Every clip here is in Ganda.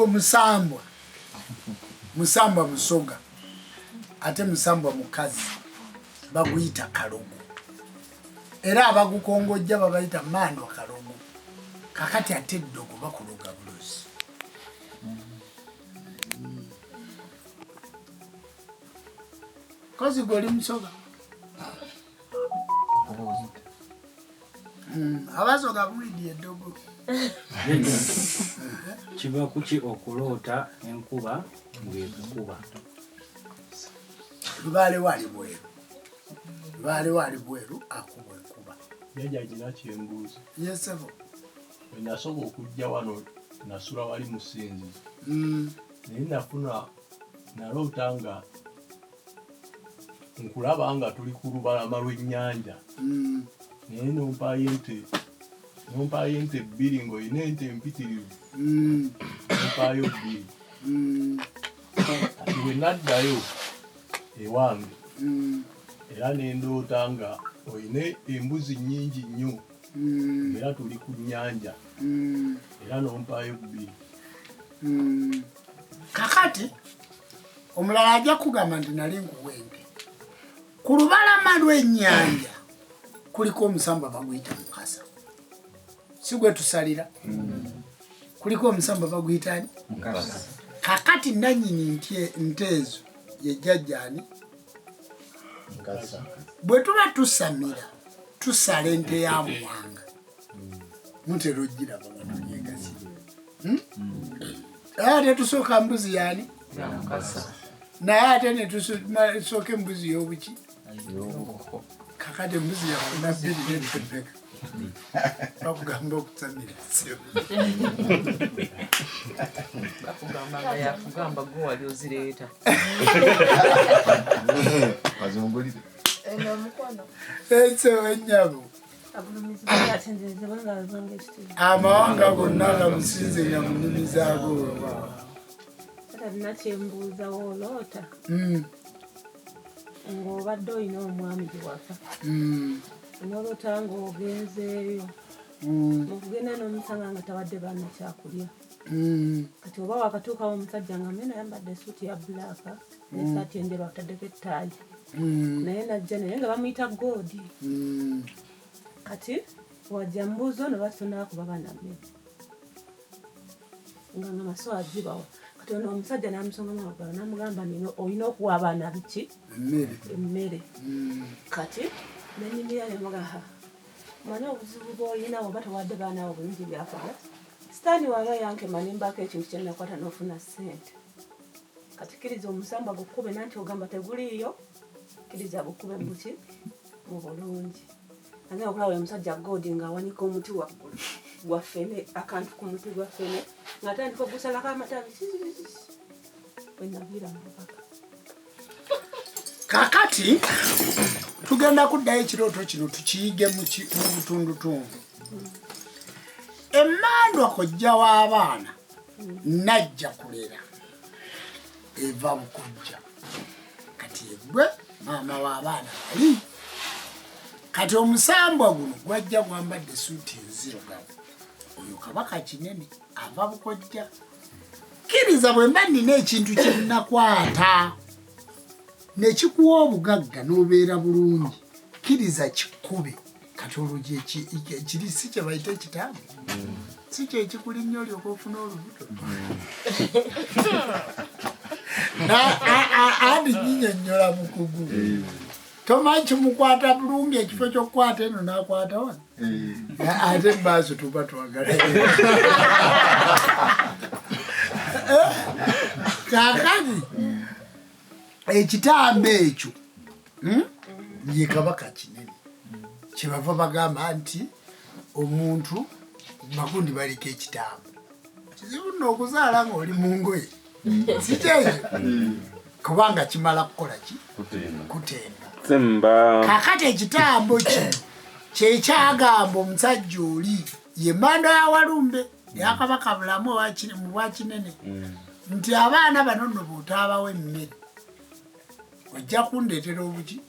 Musambwa musoga ate musambwa mukazi baguyita kalogo era abagukongojja babayita mando kalogo kakati ate eddogo bakuloga buluzi kozi goli musoga abasoga bulidi eddogo kiba kuki okuloota enkuba ng'ekukuba lubaale wali bweru akuba enkuba jjajja alina kyembuuza yesebo nasobola okujja wano nasula wali musinzi naye nafuna naloota nga nkulaba nga tuli ku lubalama lw'ennyanja naye nompaayo ente bbiri ng'olina ente empitirivu nompaayo bbiri ati bwe naddayo ewange era nendoota nga olina embuzi nnyingi nnyo era tuli ku nnyanja era nompaayo bbiri kakati omulala ajja kugamba nti nali nkuwente ku lubalama lw'ennyanja kuliko omusamba baguyita mukasa si gwe tusalira kuliko omusamba baguyita mukasa kakati nannyini nte ezo ye jjajjaani bwe tuba tusamira tusala ente ya muwanga mutera ogiraba nga tulyegasi ate tusooka mbuzi yaani naye ate netusooka embuzi y'obuki kakati embuzi yafuna bbiri n'entepeka bakugamba okusamira bakugamba yakugamba gwe wali ozireeta ensewo ennyabo amawanga gonna gamusinze nga mu nnimi zaago nakyembuuza wooloota ng'obadde olina omwami gye wafa noloota ng'ogenzeeyo okugenda n'omusanga nga tawadde baana kyakulya kati oba wakatuukawo omusajja nga mena ayambadde esuuti ya bbulaaka n'essaati enjeru ataddeko ettaayi naye najja naye nga bamuyita goodi kati wajja mbuuzo ono basonaakuba baana mmere nga maso agibawa kati ono omusajja n'amusonga mawagala n'amugamba nino olina okuwa abaana biki emmere kati nenyimira nemugaha manye obuzibu bw'olina oba tawadde baanawo bulungi byafala sitaani waba yankema nimbako ekintu kyenakwata n'ofuna ssente kati kkiriza omusamba gukube nanti ogamba teguliiyo kkiriza bukube muki mu bulungi ane okulaba omusajja goodi ng'awanika omuti waggulu gwa ffene akantu ku muti gwa ffene ng'atandika ogusalako amatabi wenaviira mu bubaka kakati tugenda kuddayo ekirooto kino tukiyige mu butundutundu emmandwa kojja w'abaana najja kulera eva bukojja kati eggwe maama w'abaana bali kati omusambwa guno gwajja gwambadde suuti enzirugavu oyo kabaka kinene ava bukojja kkiriza bwe mba nnina ekintu kye nnakwata nekikuwa obugagga n'obeera bulungi kkiriza kikube kati olwo kiri si kye bayita ekitaabu si kyo ekikuli nnyo olyoka ofuna olubuto andi nyinyonnyola mukugu tomanyi kimukwata bulungi ekifo ky'okukwata eno n'akwata wano ate maaso tuba twagala kakati ekitambo ekyo ye kabaka kinene kyebava bagamba nti omuntu makundi baliko ekitambo kizibu nno okuzaala ng'oli mu ngoye si kyekyo kubanga kimala kukola ki kutemba kakati ekitambo kino kyekyagamba omusajja oli ye mando ya Walumbe yakabaka bulamu mu bwakinene nti abaana bano nno bw'otaabawo emmere ojja kundeetera obuki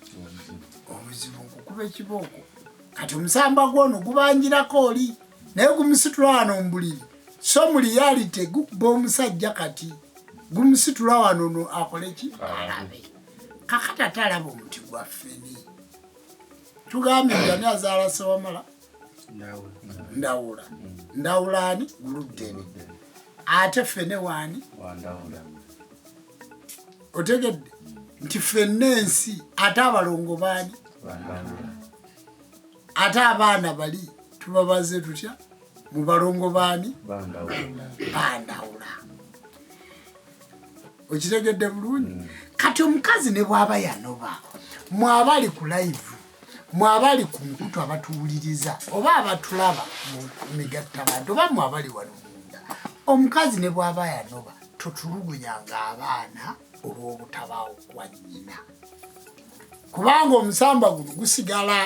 obuzibu nkukuba ekibooko kati omusamba gwono gubanjirako oli naye gumusitula wano mu buliri so mu reality gukuba omusajja kati gumusitula wano akole ki alabe kakati ate alaba omuti gwa ffene tugambye gani azaala Sewamala Ndawula ani Guluddene ate ffene waani otegedde nti ffenne ensi ate abalongo baani ate abaana bali tubabaze tutya mu balongo baani Bandawula okitegedde bulungi kati omukazi ne bw'aba yanoba mwabali ku live mwabali ku mikutu abatuwuliriza oba abatulaba mu migattabantu oba mwabali wano munda omukazi ne bw'aba yanoba totulugunyanga abaana olw'obutabaawo kwa nnyina kubanga omusamba guno gusigala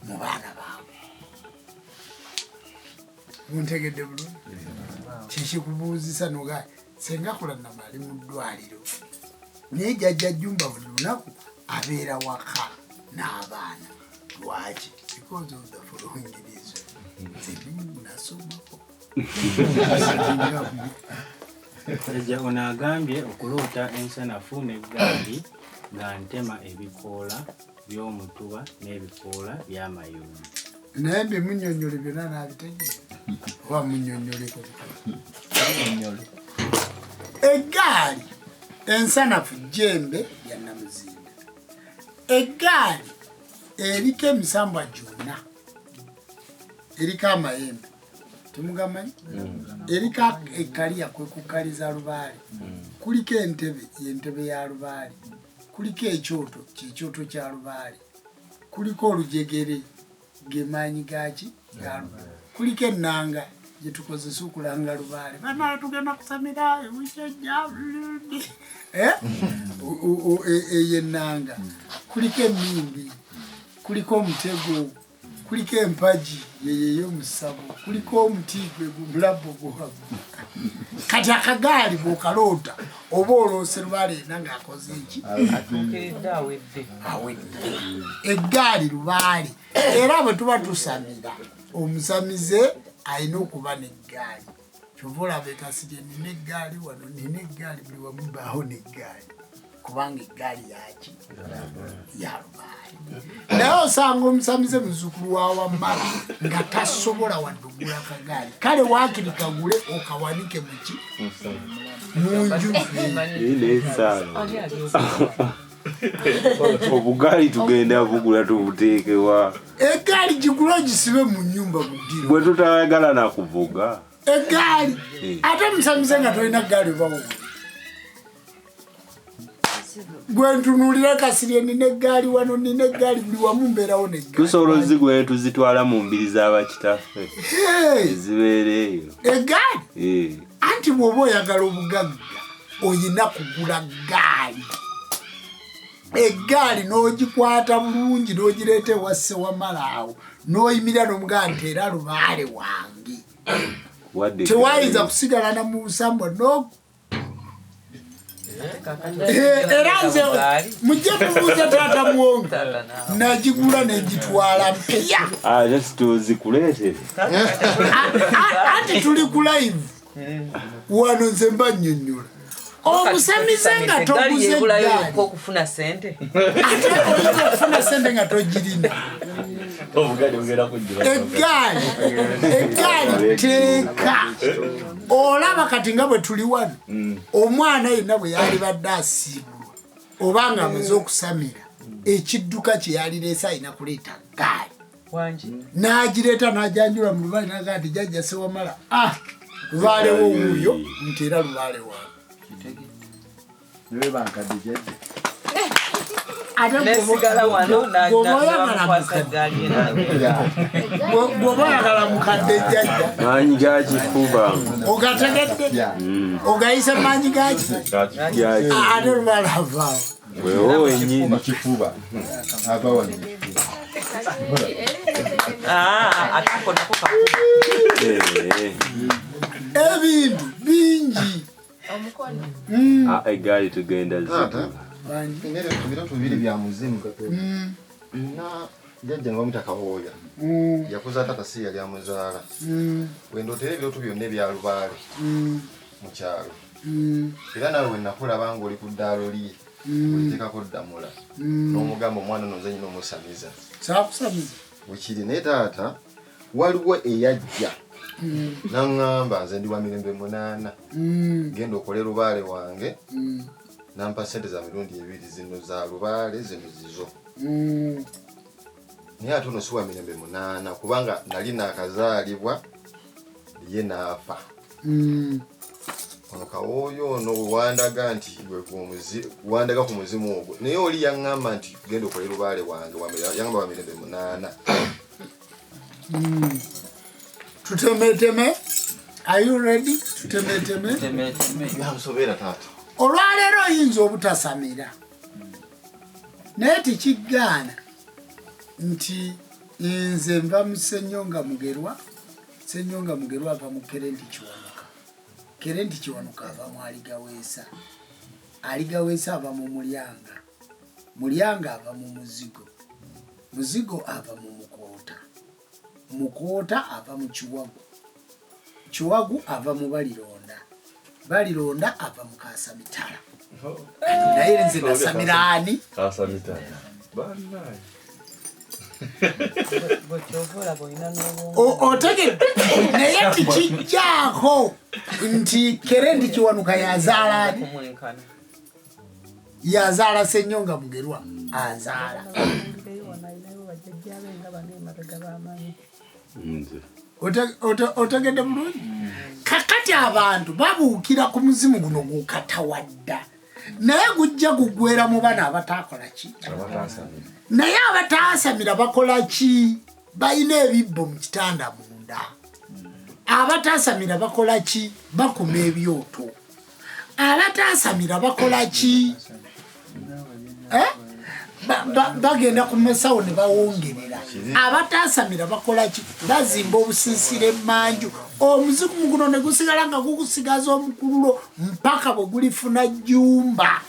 mu baana baabwe muntegedde bulungi kikikubuuzisa noga senga kola namali mu ddwaliro naye jjajja Jjumba buli lunaku abeera waka n'abaana lwaki because of the following reason nasomako Ejja ono agambye okuloota ensanafu n'eggaali nga ntema ebikoola by'omutuba n'ebikoola by'amayuuni. naye bimunnyonnyole byonna n'abitegeera oba munnyonnyoleko eggaali ensanafu jjembe ya Namuzinda eggaali eriko emisambwa gyonna eriko amayembe temugamanyi eriko ekkaliya kwe kukaliza lubaale kuliko entebe y'entebe ya lubaale kuliko ekyoto kyekyoto kya lubaale kuliko olujegere gemaanyi gaki ga lubaale kuliko ennanga gyetukozesa okulanga lubaale bana tugenda kusamira ewikejja eyo ennanga kuliko emmindi kuliko omutego kuliko empagi yeyeyo musabo kuliko omuti gwe gumulabo gwago kati akagaali bw'okaloota oba oloose lubaale ena ng'akoze eki awedde eggaali lubaale era bwe tuba tusamira omusamize alina okuba n'eggaali kyova olaba ekasirye nina eggaali wano nina eggaali buli wamu baawo n'eggaali kubanga eggaali yaki ya lubaale naye osanga omusamize muzzukulu wa Wamala nga tasobola waddugula kagaali kale waakiri kagule okawanike muki munju obugaali tugenda bugula tubuteekewa eggaali gigula ogisibe mu nnyumba buddiro bwe tutayagala nakuvuga eggaali ate musamize nga tolina ggaali obawo gwe ntunuulira kasirye nina eggaali wano nina eggaali buli wamu mbeerawo n'eggaali tusobola ozigula tuzitwala mu mbiri z'abakitaffe ezibeera eyo eggaali anti bw'oba oyagala obugagga oyina kugula ggaali eggaali n'ogikwata bulungi n'ogireeta ewa Sewamala awo n'oyimirira n'omugaa nti era lubaale wange tewayinza kusigala na mu busambwa era nze mujje kubuuza taata muwonga nagigula negitwala mpya ate situzikuleetere anti tuli ku live wano nze mba nnyonnyola obusamize nga toguze eggaali okufuna sente ate oyinza okufuna sente nga togirina eggaali teeka olaba kati nga bwe tuli wano omwana yenna bwe yalibadde asiibulwa oba nga amaze okusamira ekidduka kye yalireese alina kuleeta ggaali n'agireeta n'ajanjula mu lubaale nagaa nti jjajja Sewamala lubaalewo wuuyo nti era lubaale wange bw'oba oyagala mukadde jjajja maanyi ga kifuba ogategedde ogayise maanyi gaki ate lubaale avaawo wewo wenyini kifuba ava wano ebintu bingi eggaali tugenda zigula ebintu bibiri bya muzimu jajja nga mutaka woya yakuza tata si yali amuzaala wendo tere byotu byonna bya lubaale mu kyalo era nawe we nakulaba nga oli ku ddaalo lye olitekako ddamula n'omugamba omwana nonze nyina omusamiza saakusamiza wekiri naye taata waliwo eyajja naŋŋamba nze ndi wa mirembe 8 genda okole lubaale wange nampa sente za mirundi 2 zino za lubaale zino zizo naye ate ono si wa mirembe 8 kubanga nali nakazaalibwa ye naafa ono kawooyo ono wandaga nti wandaga ku muzimu ogwo naye oli yaŋŋamba nti genda okole lubaale wange yaŋŋamba wa mirembe 8 tutemeteme. Are you ready? Tutemeteme. Namusobera taata. Olwaleero oyinza obutasamira. Naye tekigaana nti nze nva mu Ssenyonga Mugerwa. Ssenyonga Mugerwa ava mu Kerenti Kiwanuka. Kerenti Kiwanuka ava mu Aligaweesa. Aligaweesa ava mu Mulyanga. Mulyanga ava mu Muzigo. Muzigo ava mu Mukoota. Mukoota ava mu Kiwagu. Kiwagu ava mu Balironda. Balironda ava mu Kaasamitala. Naye nze nasamira ani? Kaasamitala. Otegedde naye tikijjaako nti Kerenti Kiwanuka yazaala ani? Yazaala Ssenyonga Mugerwa azaala. Otegedde bulungi? Kakati abantu babuukira ku muzimu guno gukatawadda. Naye gujja gugwera mu bana abataakola ki? Naye abataasamira bakola ki? Bayina ebibbo mu kitanda munda. Abataasamira bakola ki? Bakuma ebyoto. Abataasamira bakola ki? Bagenda ku masawo ne bawongerera. Abatasamira bakola ki? Bazimba obusiisira emmanju. Omuzimu guno ne gusigala nga gukusigaza omukululo mpaka bwe gulifuna jjumba.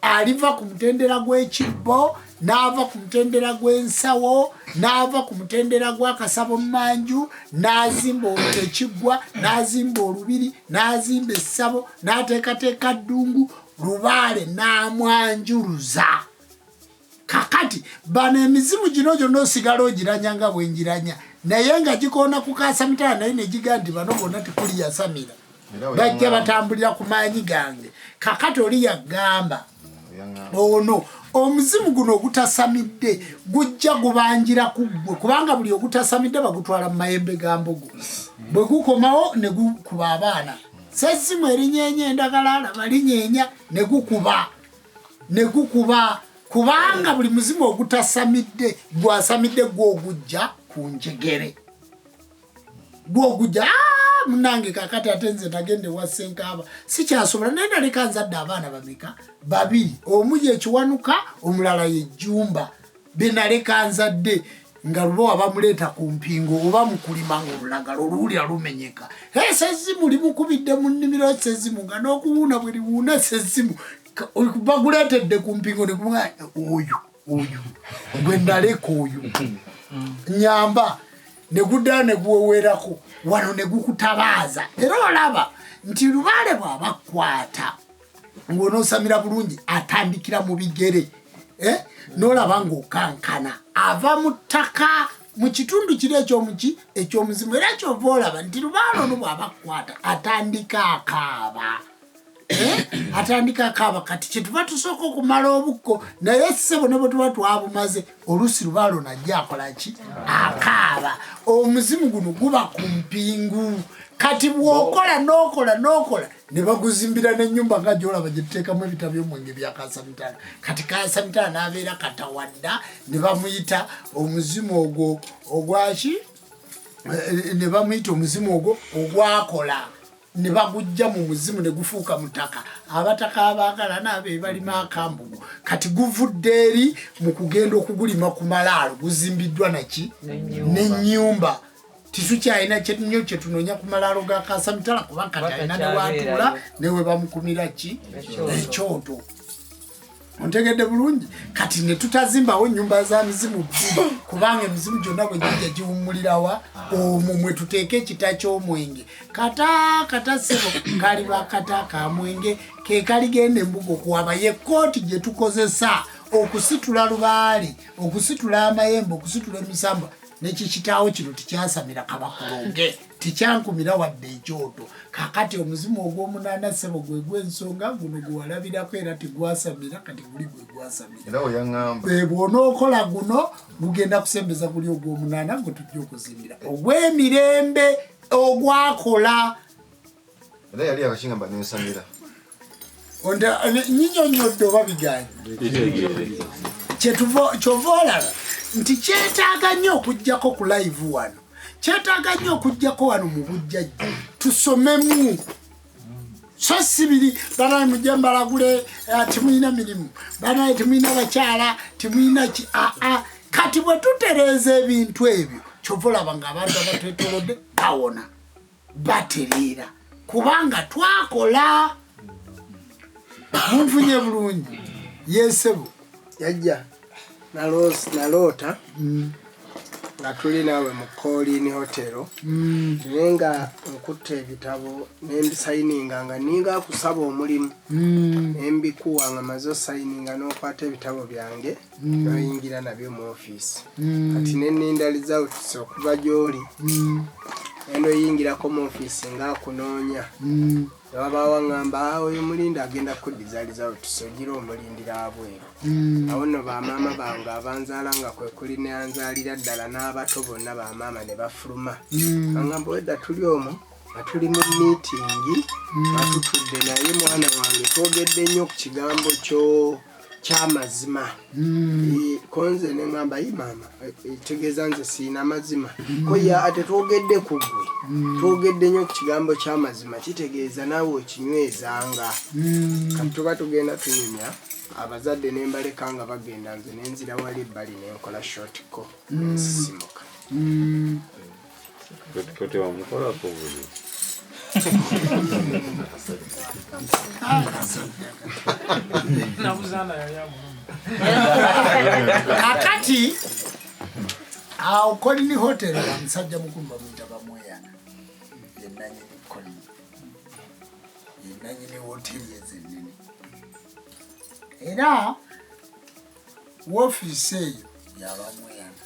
Aliva ku mutendera gw'ekibbo, n'ava ku mutendera gw'ensawo, n'ava ku mutendera gw'akasabo mmanju, n'azimba ekiggwa, n'azimba olubiri, n'azimba essabo, n'ateekateeka ddungu, lubaale n'amwanjuluza. Kakati bano emizimu gino gyonna osigala ogiranya nga bwengiranya naye nga gikoona ku Kaasamitala naye ne giga nti bano bonna tekuli yasamira bajja batambulira ku maanyi gange. Kakati oli yagamba ono omuzimu guno ogutasamidde gujja gubanjira ku ggwe kubanga buli ogutasamidde bagutwala mu mayembe ga mbogo bwe gukomawo ne gukuba abaana sessimu erinyeenya endagala alaba linyeenya ne gukuba kubanga buli muzimu ogutasamidde gwasamidde gwogujja ku njegere gwogujja munange kakati ate nze nagende wa Ssenkaaba sikyasobola naye naleka nzadde abaana bameka 2 omu ye Kiwanuka omulala ye Jjumba benaleka nzadde nga lubo bamuleeta ku mpingo oba mukulima ng'olulagala oluwulira lumenyeka sezzimu limukubidde mu nnimiro sezzimu nga n'okuwuuna bwe liwuuna sezzimu baguleetedde ku mpingo ne kumwa oyo gwe naleka oyo nyamba ne guddayo ne guwewerako wano ne gukutabaaza era olaba nti lubaale bw'abakwata ng'onoosamira bulungi atandikira mu bigere n'olaba ng'okankana ava mu ttaka mu kitundu kiri ekyomuzimu era kyova olaba nti lubaale ono bw'abakwata atandika akaaba atandika akaaba kati kyetuba tusooka okumala obukko naye ssebo ne bwe tuba twabumaze oluusi lubaale najja akola ki akaaba omuzimu guno guba ku mpingu kati bw'okola n'okola ne baguzimbira n'ennyumba nga gy'olaba gye tuteekamu ebita by'omwenge bya Kaasamitala kati Kaasamitala n'abeera katawadda ne bamuyita omuzimu ogwo ogwaki ne bamuyita omuzimu ogwo ogwakola ne bagujja mu muzimu ne gufuuka mutaka abataka abaagala naabe balima akambugu kati guvudde eri mu kugenda okugulima ku malaalo guzimbiddwa naki n'ennyumba titukyalina nnyo kye tunoonya ku malaalo ga Kaasamitala kuba kati alina ne waatuula ne we bamukumira ki ekyoto ontegedde bulungi kati ne tutazimbawo ennyumba za mizimu kubanga emizimu gyonna bwe gijja giwummulirawa omwo mwe tuteeka ekita ky'omwenge kata sebo kali bakata ka mwenge ke kaligenda embuga okuwaba ye kooti gye tukozesa okusitula lubaale okusitula amayembe okusitula emisamba nekikitaawo kino tikyasamira kabakulonge tikyankumira wadde ekyoto kakati omuzimu ogw'omunaana sebo gwe gw'ensonga guno gwe walabirako era tigwasamira kati guli gwe gwasamira bw'onookola guno gugenda kusembeza guli ogw'omunaana gwe tujja okuzimbira ogw'emirembe ogwakola era yali akakinga mba nensamira nyinyonyodde oba biganye kyova olaba nti kyetaaga nnyo okugjako ku live wano kyetaaga nnyo okugjako wano mu bujjajja tusomemu so sibiri banaye mujja mbalagule timulina mirimu banaye timulina bakyala timulina ki kati bwe tutereeza ebintu ebyo kyova olaba ng'abantu abatwetolodde bawona batereera kubanga twakola munfunye bulungi yesebo yajja naloota nga tuli naawe mu Colin Hotel naye nga nkutta ebitabo nembisayininga nga ninga kusaba omulimu nembikuwa nga maze osayininga n'okwata ebitabo byange noyingira nabyo mu ofiisi kati nenindaliza okuva gy'oli endo yingirako mu ofiisi nga akunoonya wabaawo ngamba oyo mulindi agenda kudizaliza otusogira omulindira abweru awo nno bamaama bange abanzaala nga kwe kuli neyanzaalira ddala n'abato bonna bamaama ne bafuluma angamba wedda tuli omwo nga tuli mu miitingi nga tutudde naye mwana wange twogedde nnyo ku kigambo ky'amazima konze neŋŋamba yi maama tegeeza nze siina mazima koya ate twogedde ku ggwe twogedde nnyo ku kigambo ky'amazima kitegeeza naawe okinywezanga kati tuba tugenda tunyumya abazadde nembaleka nga bagenda nze nenzira wali ebbali nenkola shotco nensisimuka tewamukolako buli kakati awo Colin Hotel omusajja mukulu bamuyita bamweyana yenanyini Colin yenanyini hoteri ezenene era woofiisi eyo yabamweyana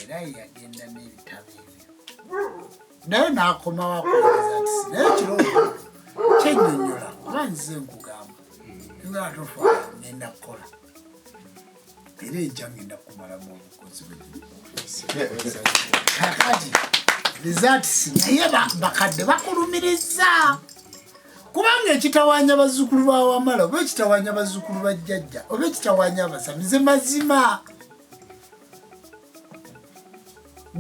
era yeyagenda n'ebitabo ebyo naye n'akomawo akoleza ati naye kirooto kyennyonnyola kuba nzize nkugamba nga tofaala ngenda kukola era ejja ngenda kumalamu obukozi kakati results naye bakadde bakulumiriza kubanga ekitawaanya bazzukulu ba Wamala oba ekitawaanya bazzukulu ba jjajja oba ekitawaanya abasamize mazima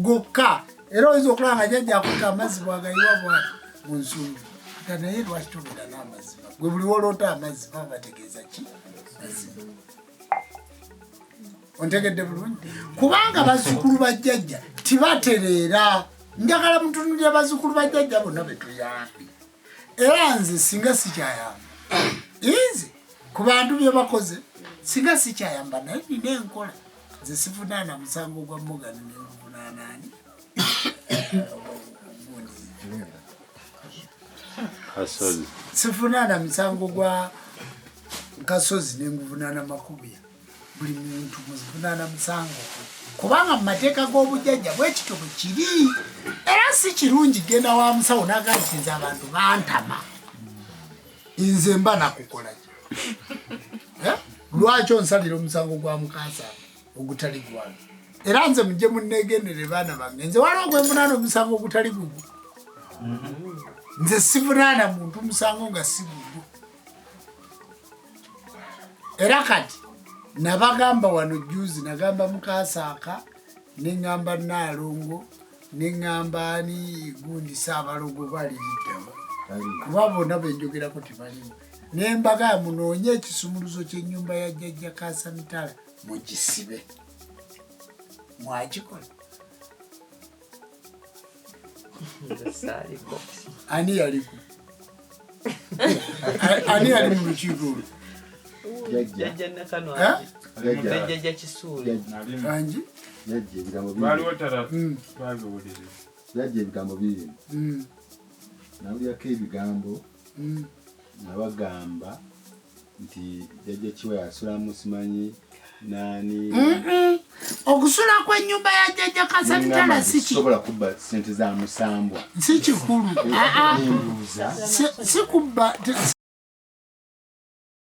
gokka era oyinza okulaba nga jjajja akuta amazzi bwagayiwa bwati mu nsumbi nga naye lwaki tobeera n'amazima gwe buli woloota amazima bategeeza ki mazima ontegedde bulungi kubanga bazzukulu ba jjajja tibatereera njagala mutunulira bazzukulu ba jjajja bonna betuyambi era nze singa sikyayamba nze ku bantu bye bakoze singa sikyayamba naye nina enkola nze sivunaana musango gwa Morgan nenvunaanaani sivunaana musango gwa Kasozi nenguvunaana Makubuya buli muntu muzivunaana musango kubanga mu mateeka g'obujjajja bwekito bwe kiri era si kirungi genda wa musawo naga nti nze abantu bantama nze mba nakukolaki lwaki onsalira omusango gwa mukaasa ogutali gwange era nze mujje munneegendere baana bange nze waliwo gwe nvunaana omusango ogutali gugwo nze sivunaana muntu musango nga si gugwo era kati nabagamba wano juzi nagamba Mukasaaka neŋŋamba Naalongo neŋŋamba ani gundi Saabalongo baliyitawo kuba bonna benjogerako tebalimu nembaga munoonye ekisumuluzo ky'ennyumba ya jjajja Kaasamitala mugisibe mwakikola ani yaliku ani yali mu lukiiko olwo Jajja nakano anje. Jajja Kisuule. Anji. Jajja ebigambo Waliwo tara twabiwuliriza. Jajja ebigambo biri. Nawulyako ebigambo nabagamba nti jajja kiwa yasulamu simanyi nani okusula kwennyumba ya jajja Kasabitala sobola kubba sente za musambwa si kikulu nimbuuza si kubba